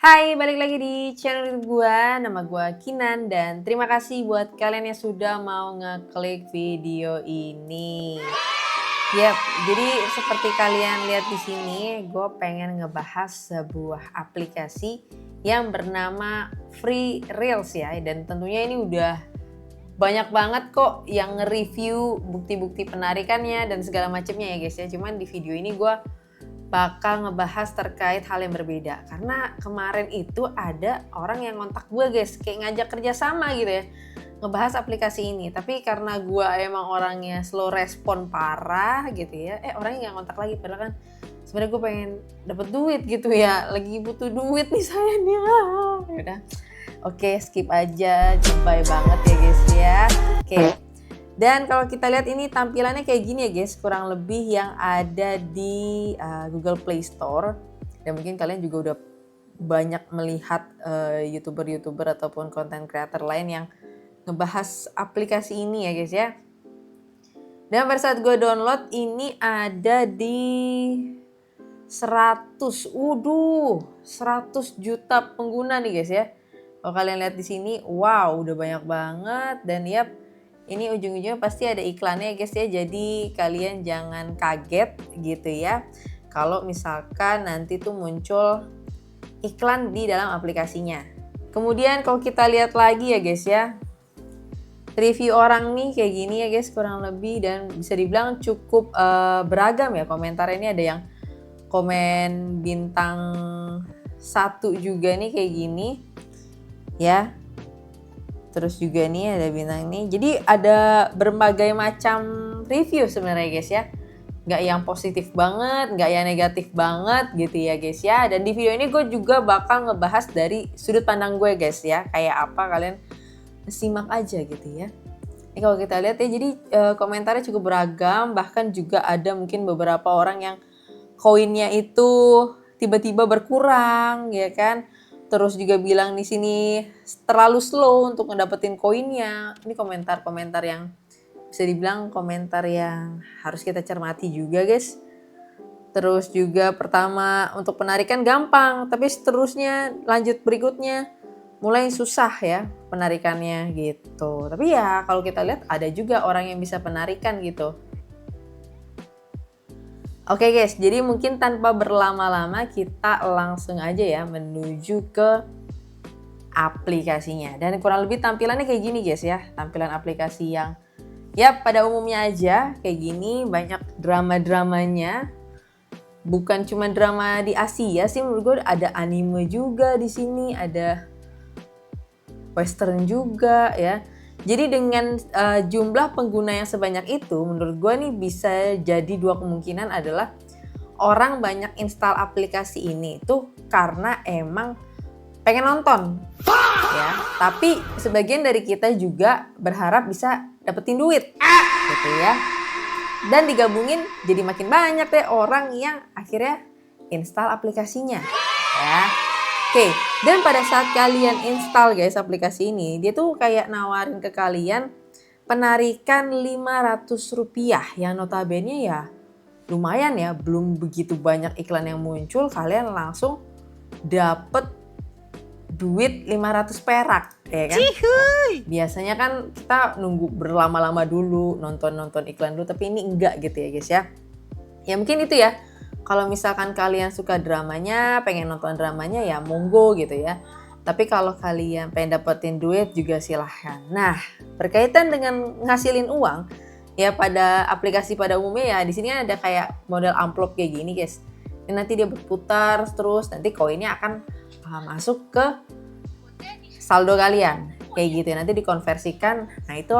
Hai, balik lagi di channel YouTube gua. Nama gua Kinan dan terima kasih buat kalian yang sudah mau ngeklik video ini. Yap, jadi seperti kalian lihat di sini, gue pengen ngebahas sebuah aplikasi yang bernama Free Reels ya. Dan tentunya ini udah banyak banget kok yang nge-review bukti-bukti penarikannya dan segala macamnya ya guys ya. Cuman di video ini gue bakal ngebahas terkait hal yang berbeda. Karena kemarin itu ada orang yang ngontak gue guys, kayak ngajak kerja sama gitu ya. Ngebahas aplikasi ini. Tapi karena gue emang orangnya slow respon parah gitu ya. Orangnya nggak ngontak lagi. Padahal kan sebenarnya gue pengen dapet duit gitu ya. Lagi butuh duit nih saya nih. Yaudah. Oke, skip aja. Jebay banget ya guys ya. Oke. Dan kalau kita lihat ini tampilannya kayak gini ya guys, kurang lebih yang ada di Google Play Store. Dan mungkin kalian juga udah banyak melihat YouTuber-YouTuber ataupun content creator lain yang ngebahas aplikasi ini ya guys ya. Dan pada saat gue download ini ada di 100 juta pengguna nih guys ya. Kalau kalian lihat di sini, wow, udah banyak banget dan yap, ini ujung-ujungnya pasti ada iklannya ya guys ya. Jadi kalian jangan kaget gitu ya. Kalau misalkan nanti tuh muncul iklan di dalam aplikasinya. Kemudian kalau kita lihat lagi ya guys ya. Review orang nih kayak gini ya guys kurang lebih dan bisa dibilang cukup beragam ya komentarnya. Ini ada yang komen bintang 1 juga nih kayak gini ya. Terus juga nih ada bintang ini. Jadi ada berbagai macam review sebenarnya guys ya. Nggak yang positif banget, nggak yang negatif banget gitu ya guys ya. Dan di video ini gue juga bakal ngebahas dari sudut pandang gue guys ya. Kayak apa kalian simak aja gitu ya. Ini kalau kita lihat ya jadi komentarnya cukup beragam. Bahkan juga ada mungkin beberapa orang yang koinnya itu tiba-tiba berkurang ya kan. Terus juga bilang di sini terlalu slow untuk ngedapetin koinnya. Ini komentar-komentar yang bisa dibilang komentar yang harus kita cermati juga guys. Terus juga pertama untuk penarikan gampang, tapi seterusnya lanjut berikutnya mulai susah ya penarikannya gitu. Tapi ya kalau kita lihat ada juga orang yang bisa penarikan gitu. Oke guys, jadi mungkin tanpa berlama-lama kita langsung aja ya menuju ke aplikasinya. Dan kurang lebih tampilannya kayak gini guys ya. Tampilan aplikasi yang ya pada umumnya aja kayak gini, banyak drama-dramanya. Bukan cuma drama di Asia sih, menurut gue ada anime juga di sini, ada western juga ya. Jadi dengan jumlah pengguna yang sebanyak itu, menurut gue nih bisa jadi dua kemungkinan adalah orang banyak install aplikasi ini tuh karena emang pengen nonton, ya. Tapi sebagian dari kita juga berharap bisa dapetin duit, gitu ya. Dan digabungin jadi makin banyak deh orang yang akhirnya install aplikasinya, ya. Oke, dan pada saat kalian install guys aplikasi ini, dia tuh kayak nawarin ke kalian penarikan Rp500 yang notabene ya lumayan ya, belum begitu banyak iklan yang muncul, kalian langsung dapet duit 500 perak ya kan. Biasanya kan kita nunggu berlama-lama dulu, nonton iklan dulu, tapi ini enggak gitu ya guys ya. Ya mungkin itu ya. Kalau misalkan kalian suka dramanya, pengen nonton dramanya ya monggo gitu ya. Tapi kalau kalian pengen dapetin duit juga silahkan. Nah, berkaitan dengan ngasilin uang, ya pada aplikasi pada umumnya ya di sini ada kayak model amplop kayak gini guys. Ini nanti dia berputar terus, nanti koinnya akan masuk ke saldo kalian. Kayak gitu ya, nanti dikonversikan. Nah itu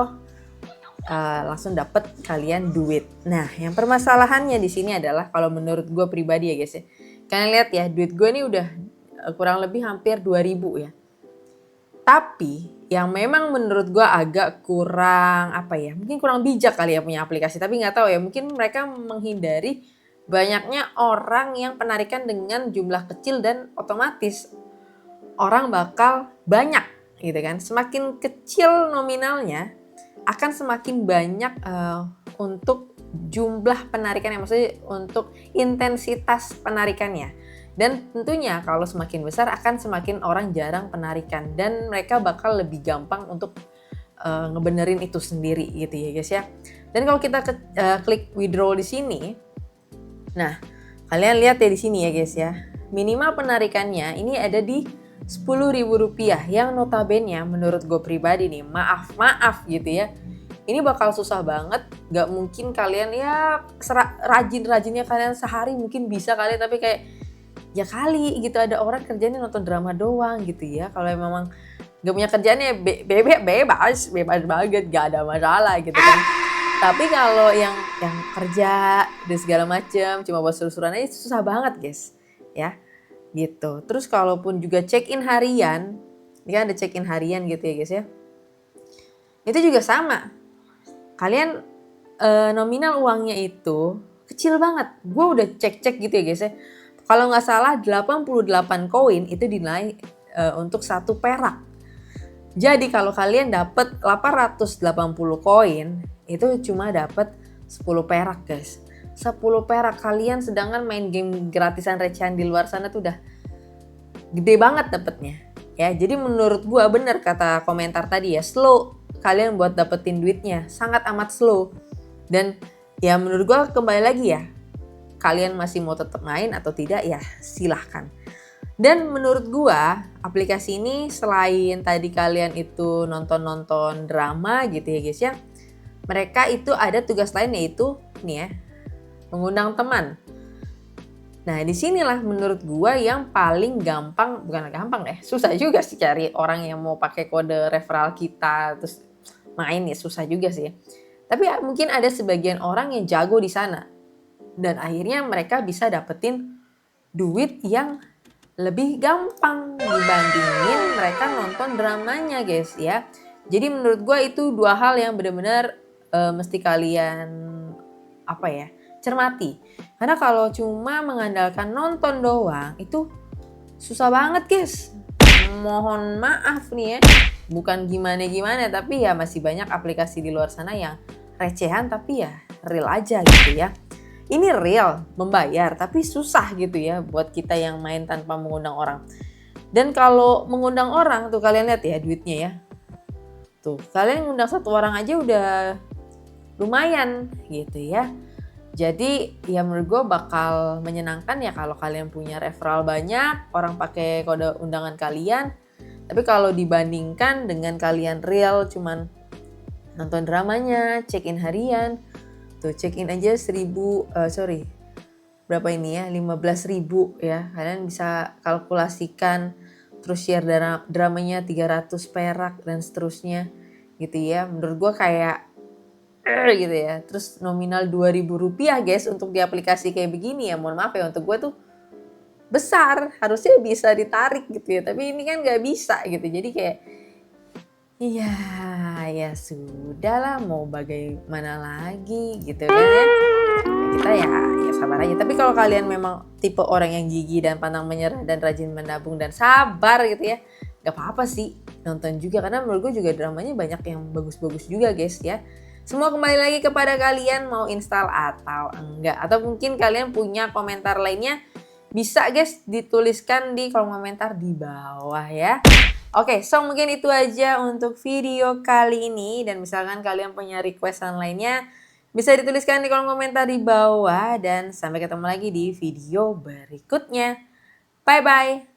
langsung dapet kalian duit. Nah, yang permasalahannya di sini adalah kalau menurut gue pribadi ya guys ya. Kalian lihat ya, duit gue ini udah kurang lebih hampir 2000 ya. Tapi yang memang menurut gue agak kurang mungkin kurang bijak kali ya punya aplikasi. Tapi nggak tahu ya, mungkin mereka menghindari banyaknya orang yang penarikan dengan jumlah kecil dan otomatis orang bakal banyak gitu kan. Semakin kecil nominalnya akan semakin banyak untuk jumlah penarikannya, maksudnya untuk intensitas penarikannya. Dan tentunya kalau semakin besar akan semakin orang jarang penarikan dan mereka bakal lebih gampang untuk ngebenerin itu sendiri gitu ya guys ya. Dan kalau kita klik withdraw di sini, nah kalian lihat ya di sini ya guys ya, minimal penarikannya ini ada di Rp10.000 yang notabene menurut gue pribadi nih, maaf gitu ya, ini bakal susah banget. Gak mungkin kalian ya rajin-rajinnya kalian sehari mungkin bisa kali, tapi kayak ya kali gitu ada orang kerjanya nonton drama doang gitu ya. Kalau memang gak punya kerjaan ya bebas banget, gak ada masalah gitu kan. Tapi kalau yang kerja dan segala macam cuma buat seru-seruan aja susah banget guys ya gitu. Terus kalaupun juga check-in harian, ini kan ada check-in harian gitu ya guys ya, itu juga sama. Kalian nominal uangnya itu kecil banget. Gue udah cek-cek gitu ya guys ya. Kalau nggak salah 88 koin itu dinilai untuk 1 perak. Jadi kalau kalian dapat 880 koin itu cuma dapat 10 perak guys. 10 perak kalian, sedangkan main game gratisan recehan di luar sana tuh udah gede banget dapetnya. Ya, jadi menurut gua bener kata komentar tadi ya, slow kalian buat dapetin duitnya, sangat amat slow. Dan ya menurut gua kembali lagi ya, kalian masih mau tetap main atau tidak ya silahkan. Dan menurut gua aplikasi ini selain tadi kalian itu nonton drama gitu ya guys ya, mereka itu ada tugas lain yaitu nih ya, mengundang teman. Nah disinilah menurut gua yang paling gampang, bukan gampang susah juga sih cari orang yang mau pakai kode referral kita terus main ya, susah juga sih. Tapi ya, mungkin ada sebagian orang yang jago di sana dan akhirnya mereka bisa dapetin duit yang lebih gampang dibandingin mereka nonton dramanya guys ya. Jadi menurut gue itu dua hal yang benar-benar mesti kalian cermati. Karena kalau cuma mengandalkan nonton doang itu susah banget guys. Mohon maaf nih ya, bukan gimana-gimana, tapi ya masih banyak aplikasi di luar sana yang recehan tapi ya real aja gitu ya. Ini real, membayar, tapi susah gitu ya buat kita yang main tanpa mengundang orang. Dan kalau mengundang orang tuh kalian lihat ya duitnya ya. Tuh, kalian ngundang 1 orang aja udah lumayan gitu ya. Jadi ya menurut gue bakal menyenangkan ya kalau kalian punya referral banyak, orang pakai kode undangan kalian. Tapi kalau dibandingkan dengan kalian real cuman nonton dramanya, check-in harian, tuh check-in aja 15.000 ya. Kalian bisa kalkulasikan, terus share dramanya 300 perak dan seterusnya gitu ya. Menurut gue kayak gitu ya. Terus nominal Rp2.000 guys untuk di aplikasi kayak begini ya. Mohon maaf ya, untuk gue tuh besar, harusnya bisa ditarik gitu ya. Tapi ini kan gak bisa gitu. Jadi kayak ya sudahlah, mau bagaimana lagi gitu kan ya. Kita ya sabar aja. Tapi kalau kalian memang tipe orang yang gigih dan pantang menyerah dan rajin menabung dan sabar gitu ya, gak apa-apa sih nonton juga. Karena menurut gue juga dramanya banyak yang bagus-bagus juga guys ya. Semua kembali lagi kepada kalian mau install atau enggak. Atau mungkin kalian punya komentar lainnya, bisa guys dituliskan di kolom komentar di bawah ya. Oke, so mungkin itu aja untuk video kali ini. Dan misalkan kalian punya requestan lainnya, bisa dituliskan di kolom komentar di bawah. Dan sampai ketemu lagi di video berikutnya. Bye-bye.